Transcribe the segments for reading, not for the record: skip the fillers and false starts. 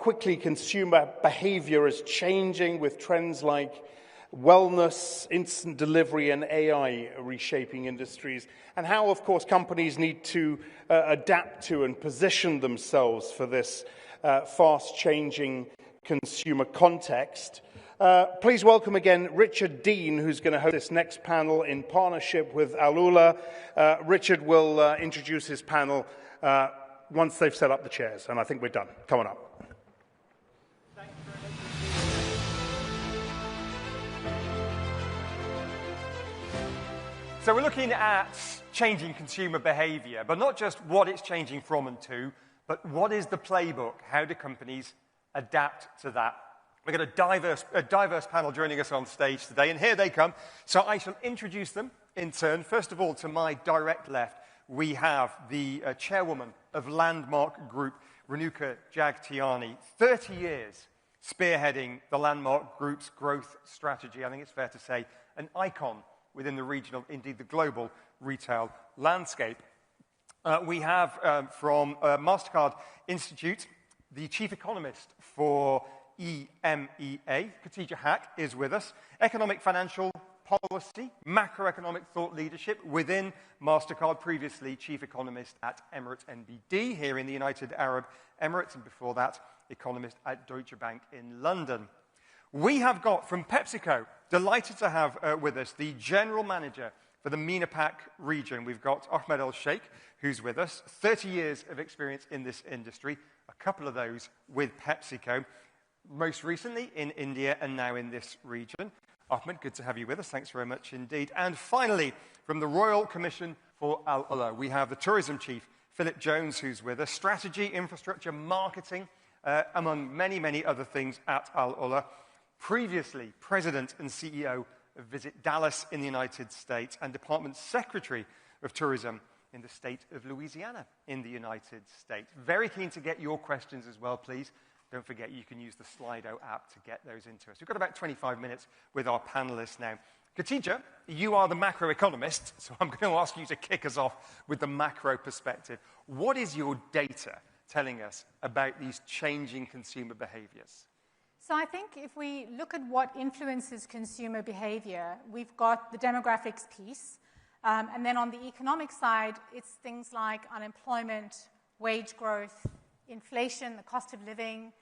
quickly consumer behavior is changing with trends like wellness, instant delivery, and AI reshaping industries, and how, of course, companies need to adapt to and position themselves for this fast-changing consumer context. Please welcome again Richard Dean, who's going to host this next panel in partnership with AlUla. Richard will introduce his panel once they've set up the chairs, and I think we're done. Come on up. So we're looking at changing consumer behavior, but not just what it's changing from and to, but what is the playbook? How do companies adapt to that? We've got a diverse panel joining us on stage today, and here they come. So I shall introduce them in turn. First of all, to my direct left, we have the chairwoman of Landmark Group, Renuka Jagtiani. 30 years spearheading the Landmark Group's growth strategy. I think it's fair to say an icon within the regional, indeed the global retail landscape. We have from Mastercard Institute, the chief economist for EEMEA, Khatija Haque, is with us. Economic financial policy, macroeconomic thought leadership within Mastercard, previously chief economist at Emirates NBD here in the United Arab Emirates, and before that, economist at Deutsche Bank in London. We have got from PepsiCo, delighted to have with us the general manager for the MENAPAK region. We've got Ahmed ElSheikh, who's with us, 30 years of experience in this industry, a couple of those with PepsiCo, most recently in India and now in this region. Ahmed, good to have you with us. Thanks very much indeed. And finally, from the Royal Commission for AlUla, we have the tourism chief, Phillip Jones, who's with us, strategy, infrastructure, marketing, among many, many other things at AlUla. Previously, president and CEO of Visit Dallas in the United States and Department Secretary of Tourism in the state of Louisiana in the United States. Very keen to get your questions as well, please. Don't forget, you can use the Slido app to get those into us. We've got about 25 minutes with our panelists now. Khatija, you are the macroeconomist, so I'm going to ask you to kick us off with the macro perspective. What is your data telling us about these changing consumer behaviors? So I think if we look at what influences consumer behavior, we've got the demographics piece. And then on the economic side, it's things like unemployment, wage growth, inflation, the cost of living,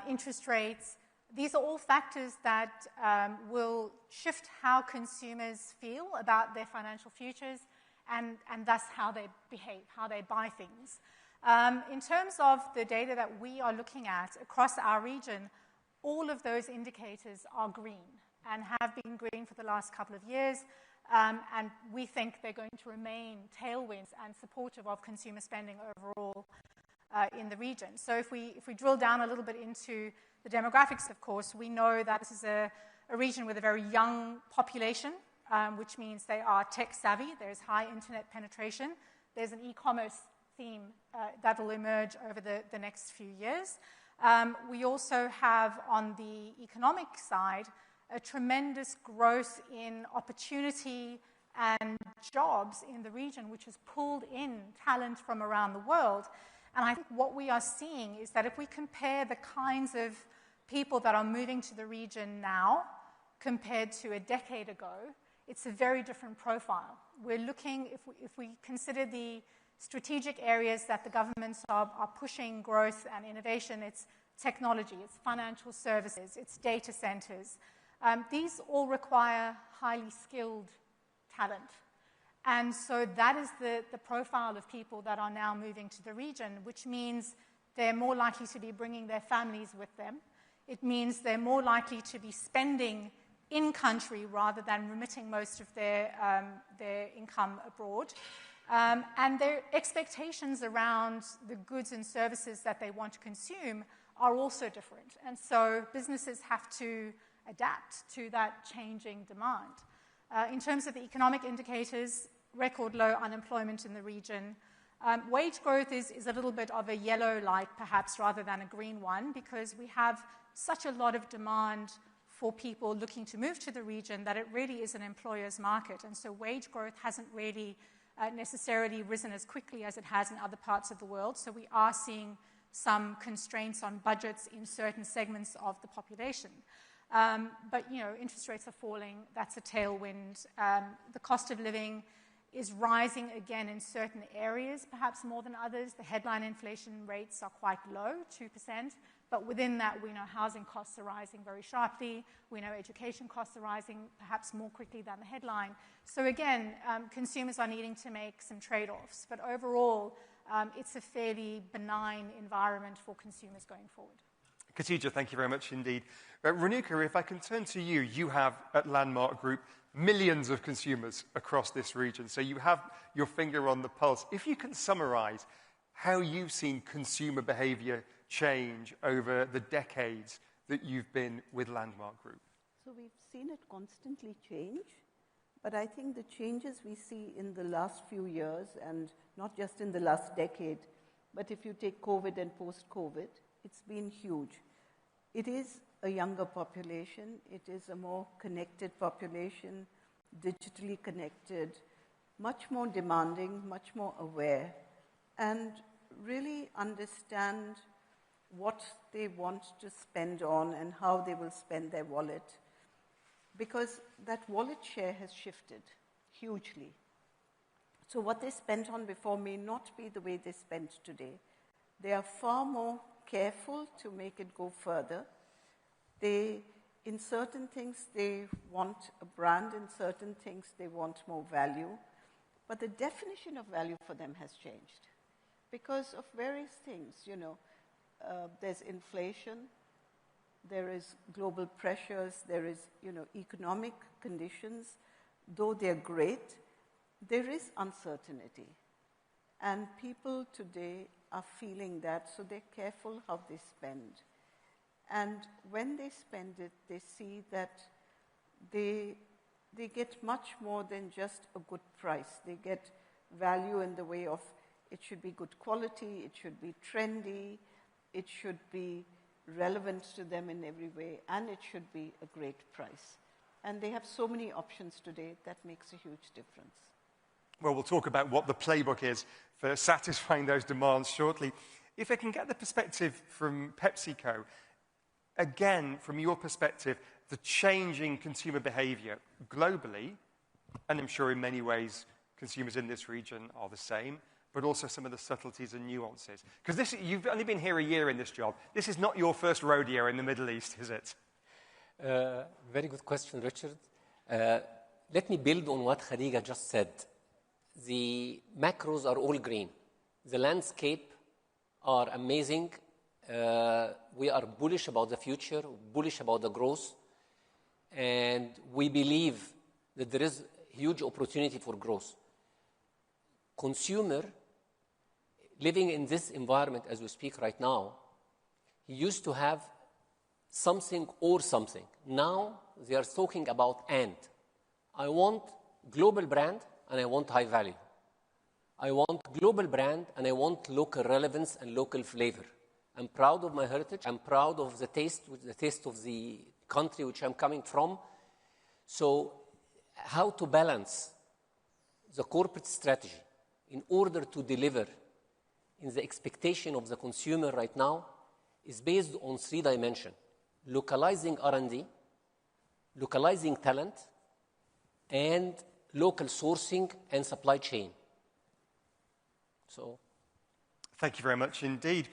interest rates. These are all factors that will shift how consumers feel about their financial futures and thus how they behave, how they buy things. In terms of the data that we are looking at across our region, all of those indicators are green and have been green for the last couple of years, and we think they're going to remain tailwinds and supportive of consumer spending overall in the region. So if we drill down a little bit into the demographics, of course, we know that this is a region with a very young population, which means they are tech-savvy. There's high internet penetration. There's an e-commerce theme that will emerge over the next few years. We also have, on the economic side, a tremendous growth in opportunity and jobs in the region, which has pulled in talent from around the world. And I think what we are seeing is that if we compare the kinds of people that are moving to the region now compared to a decade ago, it's a very different profile. We're looking, if we consider the strategic areas that the governments are pushing growth and innovation, it's technology, it's financial services, it's data centers. These all require highly skilled talent. And so that is the profile of people that are now moving to the region, which means they're more likely to be bringing their families with them. It means they're more likely to be spending in country rather than remitting most of their income abroad. And their expectations around the goods and services that they want to consume are also different. And so businesses have to adapt to that changing demand. In terms of the economic indicators, record low unemployment in the region. Wage growth is a little bit of a yellow light, perhaps, rather than a green one, because we have such a lot of demand for people looking to move to the region that it really is an employer's market. And so wage growth hasn't really necessarily risen as quickly as it has in other parts of the world. So we are seeing some constraints on budgets in certain segments of the population. But, interest rates are falling. That's a tailwind. The cost of living is rising again in certain areas, perhaps more than others. The headline inflation rates are quite low, 2%. But within that, we know housing costs are rising very sharply. We know education costs are rising perhaps more quickly than the headline. So again, consumers are needing to make some trade-offs. But overall, it's a fairly benign environment for consumers going forward. Khatija, thank you very much indeed. Renuka, if I can turn to you, you have at Landmark Group millions of consumers across this region, so you have your finger on the pulse. If you can summarize how you've seen consumer behavior change over the decades that you've been with Landmark Group. So we've seen it constantly change, but I think the changes we see in the last few years, and not just in the last decade, but if you take COVID and post-COVID, it's been huge. It is a younger population. It is a more connected population, digitally connected, much more demanding, much more aware, and really understand what they want to spend on and how they will spend their wallet, because that wallet share has shifted hugely. So what they spent on before may not be the way they spend today. They are far more careful to make it go further. In certain things, they want a brand. In certain things, they want more value. But the definition of value for them has changed because of various things. There's inflation, there is global pressures, there is, economic conditions. Though they're great, there is uncertainty. And people today are feeling that, so they're careful how they spend. And when they spend it, they see that they get much more than just a good price. They get value in the way of it should be good quality, it should be trendy, it should be relevant to them in every way, and it should be a great price. And they have so many options today that makes a huge difference. Well, we'll talk about what the playbook is for satisfying those demands shortly. If I can get the perspective from PepsiCo, again, from your perspective, the changing consumer behavior globally, and I'm sure in many ways consumers in this region are the same, but also some of the subtleties and nuances. Because you've only been here a year in this job. This is not your first rodeo in the Middle East, is it? Very good question, Richard. Let me build on what Khatija just said. The macros are all green. The landscape are amazing. We are bullish about the future, bullish about the growth, and we believe that there is huge opportunity for growth. Consumer living in this environment as we speak right now, he used to have something or something. Now they are talking about and. I want global brand and I want high value. I want global brand and I want local relevance and local flavor. I'm proud of my heritage. I'm proud of the taste of the country which I'm coming from. So how to balance the corporate strategy in order to deliver in the expectation of the consumer right now is based on 3 dimensions. Localizing R&D, localizing talent, and local sourcing and supply chain. So, thank you very much indeed.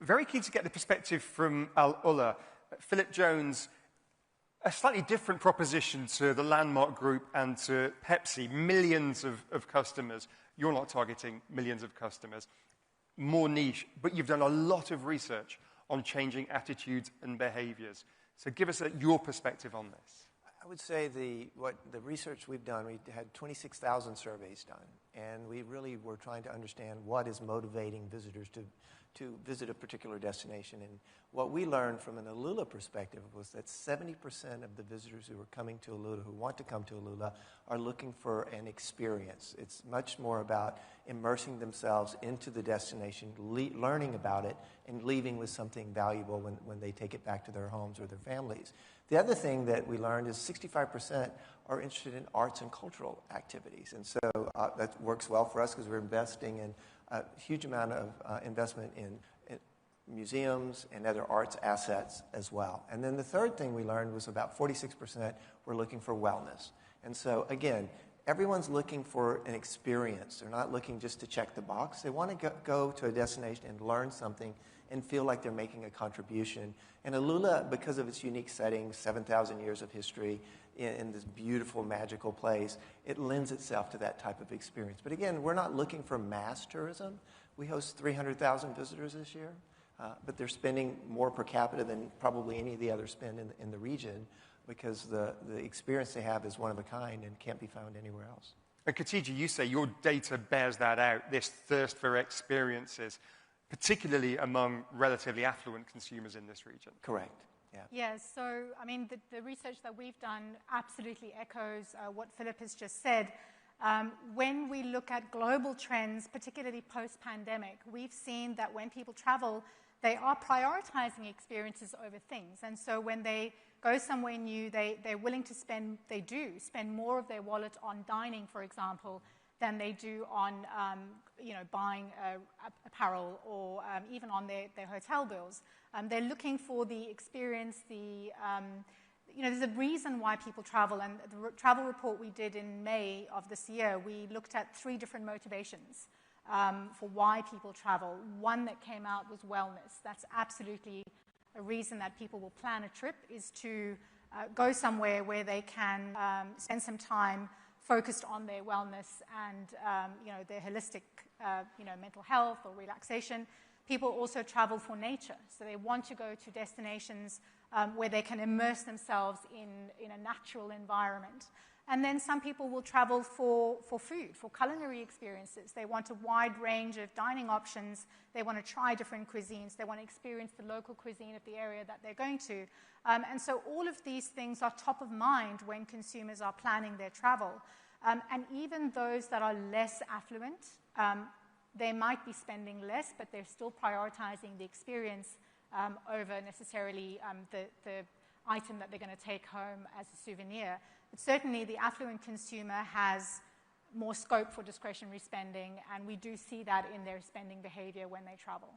Very keen to get the perspective from AlUla. Phillip Jones, a slightly different proposition to the Landmark Group and to Pepsi, millions of customers. You're not targeting millions of customers. More niche, but you've done a lot of research on changing attitudes and behaviors. So give us your perspective on this. I would say the research we've done, we had 26,000 surveys done, and we really were trying to understand what is motivating visitors to visit a particular destination. And what we learned from an AlUla perspective was that 70% of the visitors who are coming to AlUla, who want to come to AlUla, are looking for an experience. It's much more about immersing themselves into the destination, learning about it, and leaving with something valuable when they take it back to their homes or their families. The other thing that we learned is 65% are interested in arts and cultural activities. And so that works well for us because we're investing in a huge amount of investment in museums, and other arts assets as well. And then the third thing we learned was about 46% were looking for wellness. And so, again, everyone's looking for an experience. They're not looking just to check the box. They want to go to a destination and learn something and feel like they're making a contribution. And AlUla, because of its unique setting, 7,000 years of history in this beautiful, magical place, it lends itself to that type of experience. But again, we're not looking for mass tourism. We host 300,000 visitors this year. But they're spending more per capita than probably any of the others spend in the region, because the experience they have is one of a kind and can't be found anywhere else. And Khatija, you say your data bears that out, this thirst for experiences, particularly among relatively affluent consumers in this region. Correct, yeah. Yeah, so, I mean, the research that we've done absolutely echoes what Phillip has just said. When we look at global trends, particularly post-pandemic, we've seen that when people travel, they are prioritizing experiences over things. And so when they go somewhere new, they're willing to spend more of their wallet on dining, for example, than they do on, buying apparel or even on their hotel bills. They're looking for the experience, there's a reason why people travel. And the travel report we did in May of this year, we looked at 3 different motivations for why people travel. One that came out was wellness. That's absolutely a reason that people will plan a trip, is to go somewhere where they can spend some time focused on their wellness and their holistic mental health or relaxation. People also travel for nature, so they want to go to destinations where they can immerse themselves in a natural environment. And then some people will travel for food, for culinary experiences. They want a wide range of dining options. They want to try different cuisines. They want to experience the local cuisine of the area that they're going to. And so all of these things are top of mind when consumers are planning their travel. And even those that are less affluent, they might be spending less, but they're still prioritizing the experience over necessarily the item that they're going to take home as a souvenir. But certainly the affluent consumer has more scope for discretionary spending, and we do see that in their spending behavior when they travel.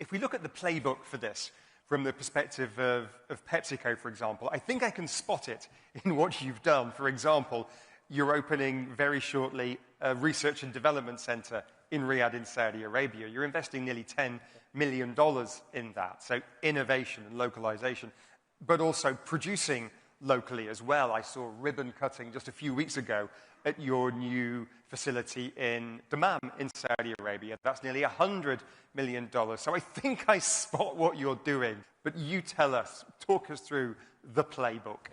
If we look at the playbook for this from the perspective of PepsiCo, for example, I think I can spot it in what you've done. For example, you're opening very shortly a research and development center in Riyadh in Saudi Arabia. You're investing nearly $10 million in that. So innovation and localization, but also producing locally as well. I saw ribbon cutting just a few weeks ago at your new facility in Dammam in Saudi Arabia. That's nearly $100 million. So I think I spot what you're doing. But you tell us, talk us through the playbook.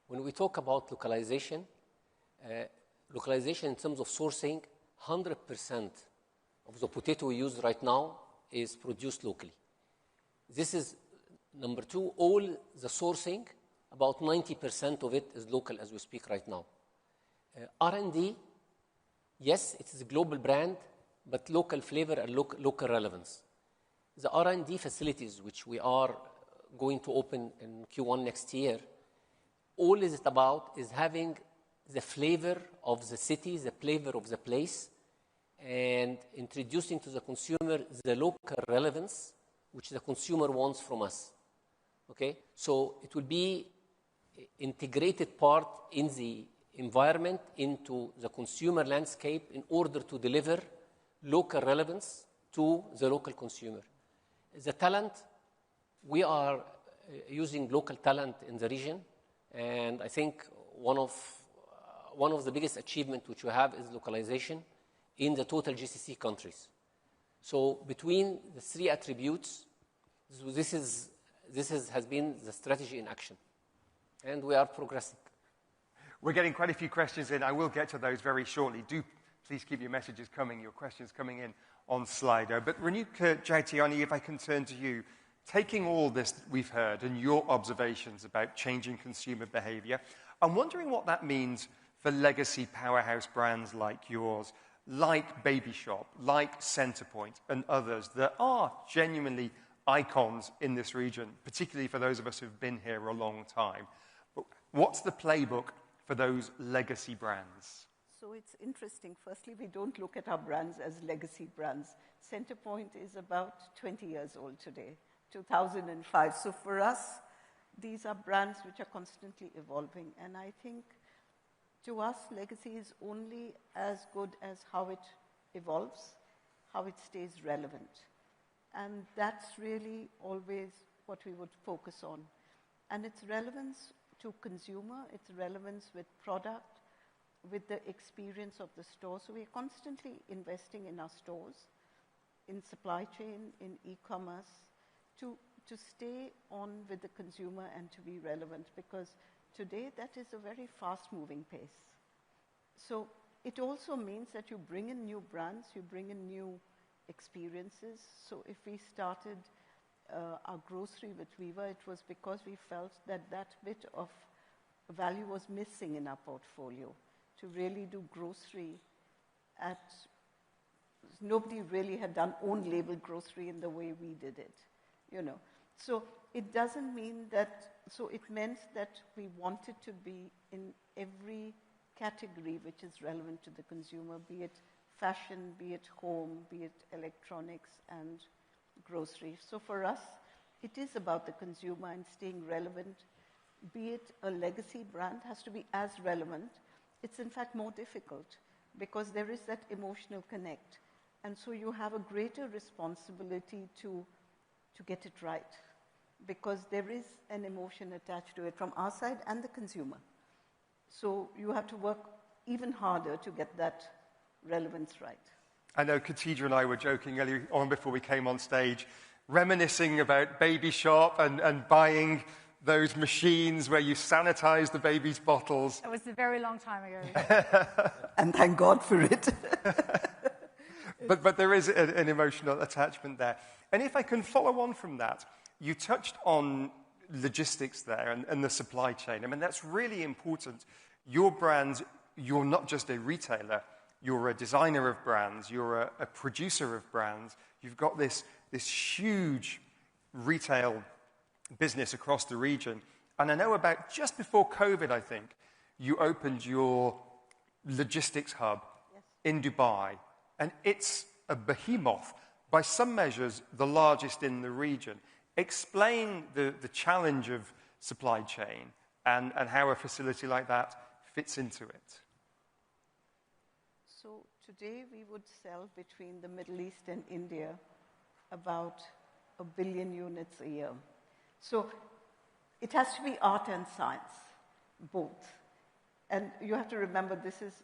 When we talk about localization in terms of sourcing, 100% of the potato we use right now is produced locally. This is number 2. All the sourcing, about 90% of it is local as we speak right now. R&D, yes, it is a global brand, but local flavor and local relevance. The R&D facilities, which we are going to open in Q1 next year, all is it about is having the flavor of the city, the flavor of the place, and introducing to the consumer the local relevance which the consumer wants from us. Okay? So it will be integrated part in the environment, into the consumer landscape, in order to deliver local relevance to the local consumer. The talent, we are using local talent in the region, and I think one of the biggest achievements which we have is localization in the total GCC countries. So between the 3 attributes, this has been the strategy in action, and we are progressing. We're getting quite a few questions in. I will get to those very shortly. Do please keep your messages coming, your questions coming in on Slido. But Renuka, Jagtiani, if I can turn to you, taking all this that we've heard and your observations about changing consumer behavior, I'm wondering what that means for legacy powerhouse brands like yours, like Baby Shop, like Centrepoint, and others that are genuinely icons in this region, particularly for those of us who've been here a long time. But what's the playbook for those legacy brands? So it's interesting. Firstly, we don't look at our brands as legacy brands. Centerpoint is about 20 years old today, 2005. So for us, these are brands which are constantly evolving. And I think to us, legacy is only as good as how it evolves, how it stays relevant. And that's really always what we would focus on. And its relevance to consumer, its relevance with product, with the experience of the store. So we're constantly investing in our stores, in supply chain, in e-commerce, to stay on with the consumer and to be relevant, because today that is a very fast-moving pace. So it also means that you bring in new brands, you bring in new experiences. So if we started our grocery with Viva, it was because we felt that that bit of value was missing in our portfolio. To really do grocery nobody really had done own label grocery in the way we did it, you know. So it doesn't mean that, so it meant that we wanted to be in every category which is relevant to the consumer, be it fashion, be it home, be it electronics and grocery. So for us, it is about the consumer and staying relevant. Be it a legacy brand, has to be as relevant. It's in fact more difficult because there is that emotional connect. And so you have a greater responsibility to get it right, because there is an emotion attached to it from our side and the consumer. So you have to work even harder to get that relevance right. I know Khatija and I were joking earlier on before we came on stage, reminiscing about Baby Shop and buying those machines where you sanitize the baby's bottles. That was a very long time ago. And thank God for it. But there is an emotional attachment there. And if I can follow on from that, you touched on logistics there and the supply chain. I mean, that's really important. Your brand, you're not just a retailer, you're a designer of brands, you're a producer of brands. You've got this huge retail business across the region. And I know about just before COVID, I think, you opened your logistics hub in Dubai. And it's a behemoth, by some measures, the largest in the region. Explain the challenge of supply chain and how a facility like that fits into it. So today we would sell between the Middle East and India about 1 billion units a year. So it has to be art and science, both. And you have to remember this is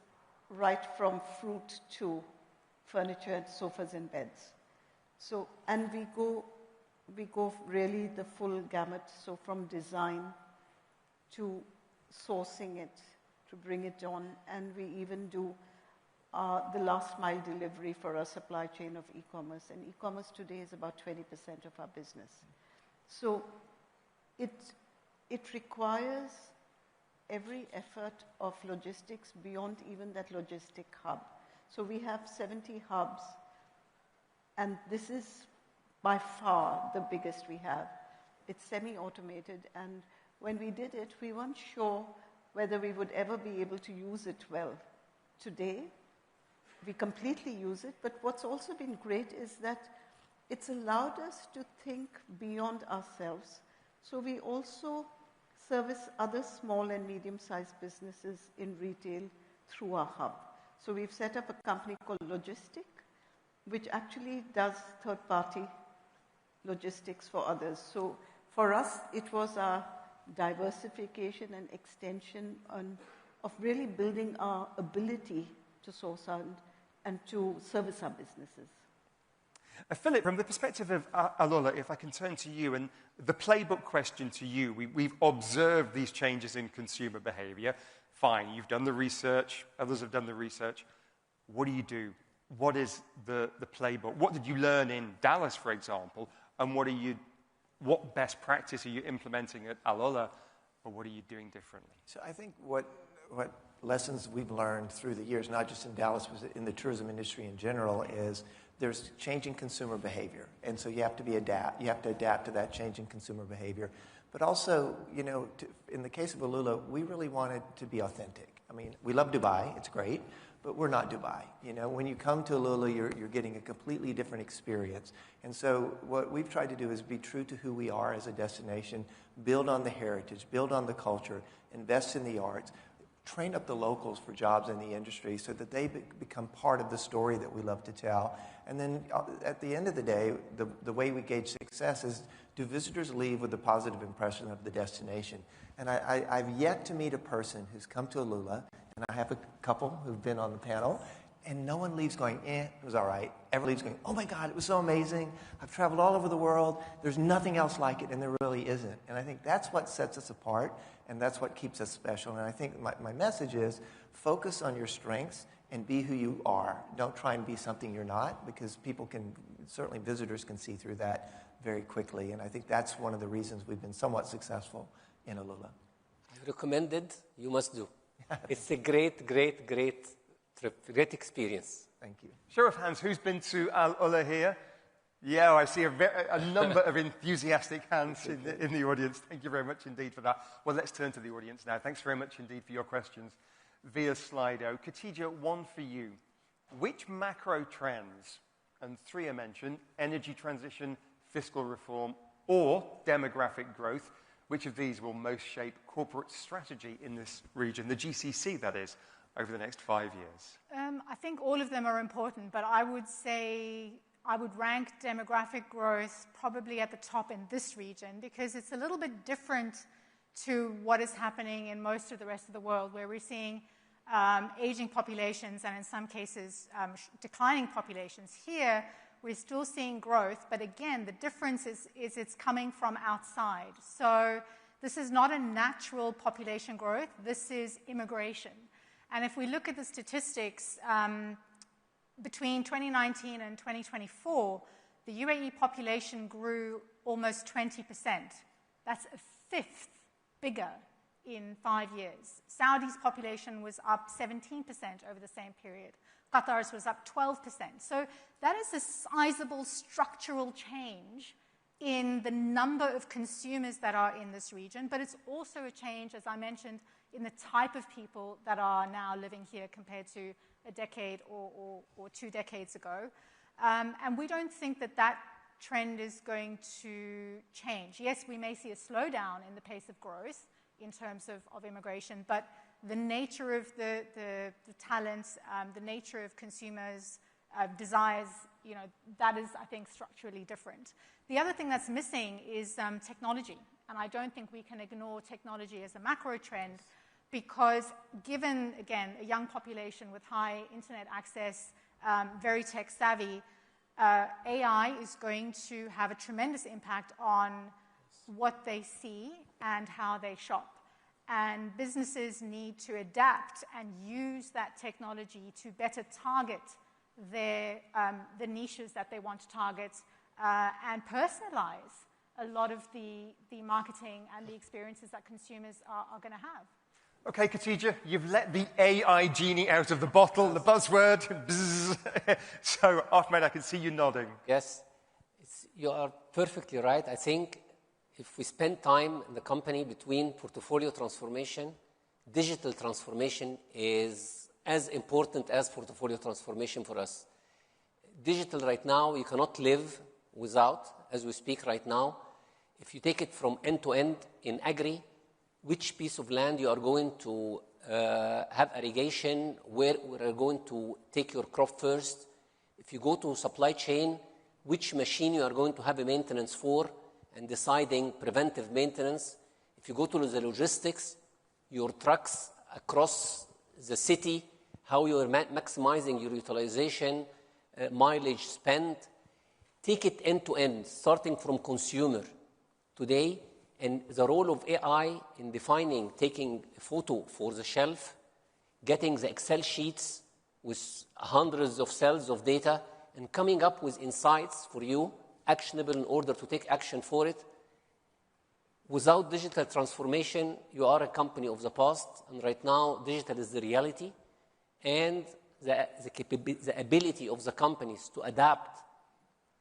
right from fruit to furniture and sofas and beds. So, and we go really the full gamut, so from design to sourcing it, to bring it on, and we even do the last mile delivery for our supply chain of e-commerce. And e-commerce today is about 20% of our business. So it requires every effort of logistics beyond even that logistic hub. So we have 70 hubs, and this is by far the biggest we have. It's semi-automated, and when we did it, we weren't sure whether we would ever be able to use it well. Today, we completely use it, but what's also been great is that it's allowed us to think beyond ourselves. So we also service other small and medium-sized businesses in retail through our hub. So we've set up a company called Logistic, which actually does third-party logistics for others. So for us, it was our diversification and extension of really building our ability to source and to service our businesses. Phillip, from the perspective of AlUla, if I can turn to you, and the playbook question to you, we've observed these changes in consumer behavior. Fine, you've done the research, others have done the research. What do you do? What is the playbook? What did you learn in Dallas, for example, and what best practice are you implementing at AlUla, or what are you doing differently? So I think what lessons we've learned through the years, not just in Dallas, but in the tourism industry in general, is there's changing consumer behavior. And so you have to adapt to that changing consumer behavior. But also, in the case of AlUla, we really wanted to be authentic. I mean, we love Dubai, it's great, but we're not Dubai. You know, when you come to AlUla, you're getting a completely different experience. And so what we've tried to do is be true to who we are as a destination, build on the heritage, build on the culture, invest in the arts, train up the locals for jobs in the industry so that they become part of the story that we love to tell. And then at the end of the day, the way we gauge success is, do visitors leave with a positive impression of the destination? And I've yet to meet a person who's come to AlUla, and I have a couple who've been on the panel, and no one leaves going, it was all right. Everyone leaves going, oh my God, it was so amazing. I've traveled all over the world. There's nothing else like it, and there really isn't. And I think that's what sets us apart, and that's what keeps us special. And I think my message is, focus on your strengths and be who you are. Don't try and be something you're not, because people can, certainly visitors can see through that very quickly. And I think that's one of the reasons we've been somewhat successful in AlUla. I recommend it. You must do. It's a great, great, great trip, great experience. Thank you. Show of hands, who's been to AlUla here? Yeah, I see a number of enthusiastic hands in the audience. Thank you very much indeed for that. Well, let's turn to the audience now. Thanks very much indeed for your questions via Slido. Khatija, one for you. Which macro trends, and three are mentioned, energy transition, fiscal reform, or demographic growth, which of these will most shape corporate strategy in this region, the GCC that is, over the next 5 years? I think all of them are important, but I would say I would rank demographic growth probably at the top in this region, because it's a little bit different to what is happening in most of the rest of the world, where we're seeing aging populations and in some cases declining populations. Here, we're still seeing growth, but again, the difference is it's coming from outside. So this is not a natural population growth, this is immigration. And if we look at the statistics, between 2019 and 2024, the UAE population grew almost 20%. That's a fifth bigger in 5 years. Saudi's population was up 17% over the same period. Qatar's was up 12%. So that is a sizable structural change in the number of consumers that are in this region, but it's also a change, as I mentioned, in the type of people that are now living here compared to a decade or 2 decades ago. And we don't think that that trend is going to change. Yes, we may see a slowdown in the pace of growth in terms of immigration, but the nature of the talents, the nature of consumers' desires, that is, I think, structurally different. The other thing that's missing is technology. And I don't think we can ignore technology as a macro trend, because given, again, a young population with high internet access, very tech savvy, AI is going to have a tremendous impact on what they see and how they shop. And businesses need to adapt and use that technology to better target the niches that they want to target and personalize a lot of the marketing and the experiences that consumers are going to have. Okay, Khatija, you've let the AI genie out of the bottle, the buzzword. So, Ahmed, I can see you nodding. Yes, you are perfectly right. I think if we spend time in the company between portfolio transformation, digital transformation is as important as portfolio transformation for us. Digital right now, you cannot live without, as we speak right now. If you take it from end to end in agri, which piece of land you are going to have irrigation, where we are going to take your crop first. If you go to supply chain, which machine you are going to have a maintenance for, and deciding preventive maintenance. If you go to the logistics, your trucks across the city, how you are maximizing your utilization, mileage spent. Take it end to end, starting from consumer today, and the role of AI in defining, taking a photo for the shelf, getting the Excel sheets with hundreds of cells of data, and coming up with insights for you, actionable in order to take action for it. Without digital transformation, you are a company of the past, and right now, digital is the reality, and the ability of the companies to adapt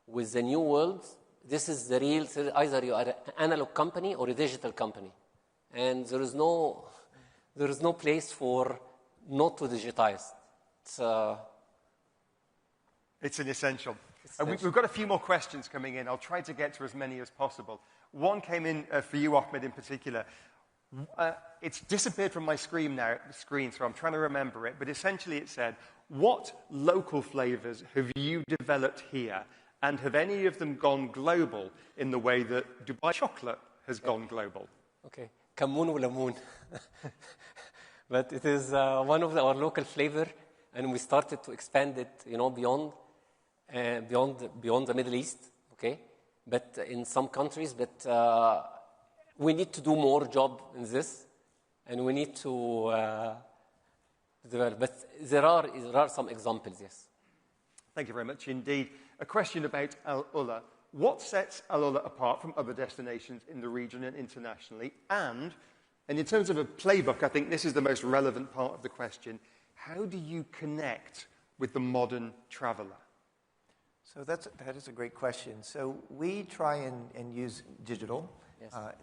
with the new world. This is the real, either you are an analog company or a digital company. And there is no place for not to digitize. It's an essential. Essential. We've got a few more questions coming in. I'll try to get to as many as possible. One came in for you, Ahmed, in particular. It's disappeared from my screen now, so I'm trying to remember it. But essentially it said, what local flavors have you developed here? And have any of them gone global in the way that Dubai chocolate has gone global? Okay, Kamoon wa Lamoon. But it is one of our local flavor, and we started to expand it, beyond the Middle East. Okay, but in some countries, but we need to do more job in this, and we need to develop. But there are some examples, yes. Thank you very much indeed. A question about AlUla. What sets AlUla apart from other destinations in the region and internationally? And in terms of a playbook, I think this is the most relevant part of the question. How do you connect with the modern traveler? So that is a great question. So we try and use digital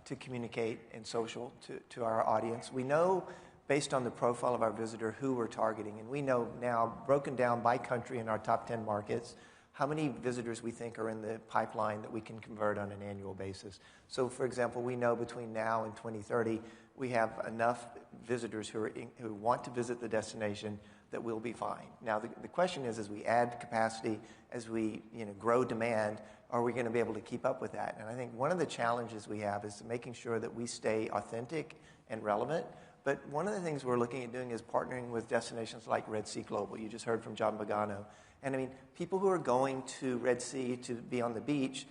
to communicate and social to our audience. We know, based on the profile of our visitor, who we're targeting. And we know now, broken down by country in our top 10 markets, how many visitors we think are in the pipeline that we can convert on an annual basis. So, for example, we know between now and 2030, we have enough visitors who want to visit the destination that we'll be fine. Now, the question is, as we add capacity, as we grow demand, are we going to be able to keep up with that? And I think one of the challenges we have is making sure that we stay authentic and relevant. But one of the things we're looking at doing is partnering with destinations like Red Sea Global. You just heard from John Pagano. And I mean, people who are going to Red Sea to be on the beach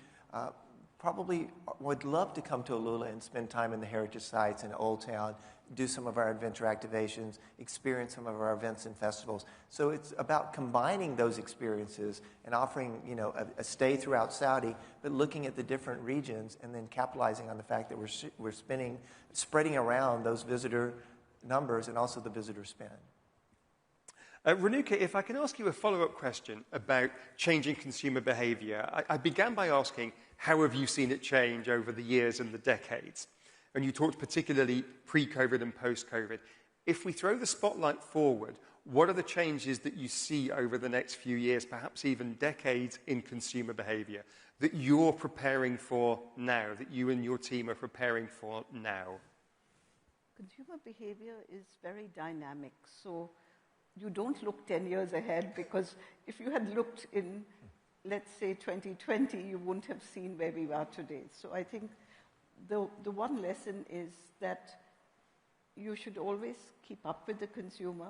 probably would love to come to AlUla and spend time in the heritage sites in Old Town, do some of our adventure activations, experience some of our events and festivals. So it's about combining those experiences and offering, a stay throughout Saudi, but looking at the different regions and then capitalizing on the fact that we're spreading around those visitor numbers and also the visitor spend. Renuka, if I can ask you a follow-up question about changing consumer behavior. I began by asking, how have you seen it change over the years and the decades? And you talked particularly pre-COVID and post-COVID. If we throw the spotlight forward, what are the changes that you see over the next few years, perhaps even decades, in consumer behavior that you're preparing for now, that you and your team are preparing for now? Consumer behavior is very dynamic. So you don't look 10 years ahead, because if you had looked in, let's say, 2020, you wouldn't have seen where we are today. So I think the one lesson is that you should always keep up with the consumer.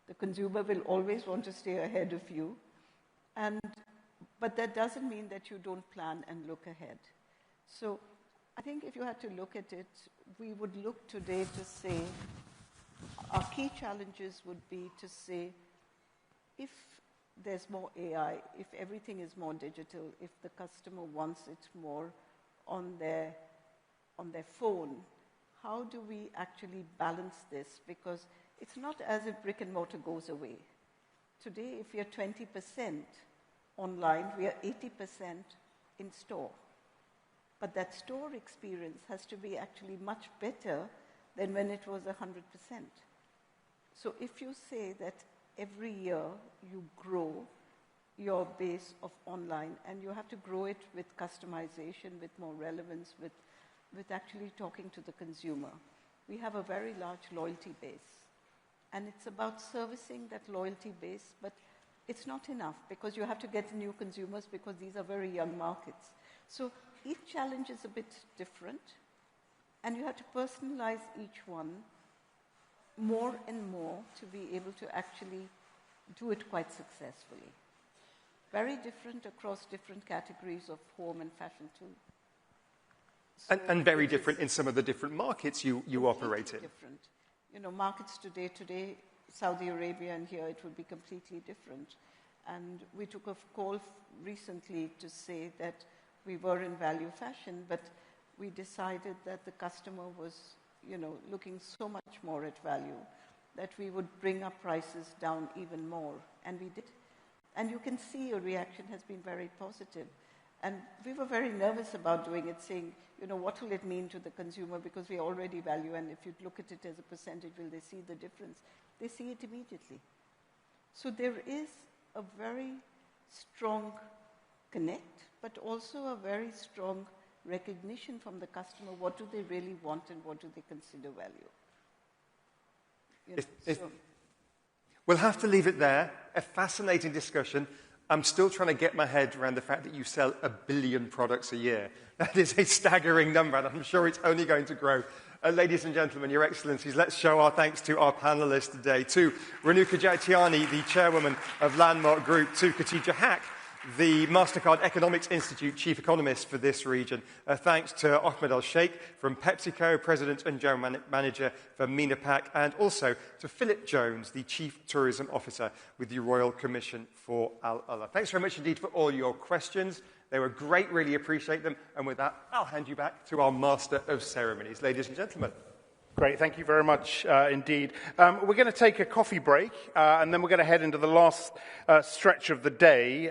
The consumer will always want to stay ahead of you. But that doesn't mean that you don't plan and look ahead. So I think if you had to look at it, we would look today to say, our key challenges would be to say, if there's more AI, if everything is more digital, if the customer wants it more on their phone, how do we actually balance this? Because it's not as if brick and mortar goes away. Today, if we are 20% online, we are 80% in store. But that store experience has to be actually much better than when it was 100%. So if you say that every year you grow your base of online, and you have to grow it with customization, with more relevance, with actually talking to the consumer. We have a very large loyalty base. And it's about servicing that loyalty base, but it's not enough, because you have to get new consumers, because these are very young markets. So each challenge is a bit different, and you have to personalize each one more and more to be able to actually do it quite successfully. Very different across different categories of home and fashion too. So and very different in some of the different markets you operate in. Different. Markets today, Saudi Arabia and here, it would be completely different. And we took a call recently to say that we were in value fashion, but we decided that the customer was, looking so much more at value, that we would bring our prices down even more. And we did. And you can see a reaction has been very positive. And we were very nervous about doing it, saying, what will it mean to the consumer? Because we already value, and if you look at it as a percentage, will they see the difference? They see it immediately. So there is a very strong connect, but also a very strong recognition from the customer. What do they really want and what do they consider value? We'll have to leave it there. A fascinating discussion. I'm still trying to get my head around the fact that you sell 1 billion products a year. That is a staggering number, and I'm sure it's only going to grow. Ladies and gentlemen, Your Excellencies, let's show our thanks to our panelists today. To Renuka Jagtiani, the Chairwoman of Landmark Group. To Khatija Haque, the Mastercard Economics Institute Chief Economist for this region. Thanks to Ahmed ElSheikh from PepsiCo, President and General Manager for MENAPAK, and also to Phillip Jones, the Chief Tourism Officer with the Royal Commission for AlUla. Thanks very much indeed for all your questions. They were great, really appreciate them. And with that, I'll hand you back to our Master of Ceremonies. Ladies and gentlemen. Great, thank you very much indeed. We're going to take a coffee break, and then we're going to head into the last stretch of the day.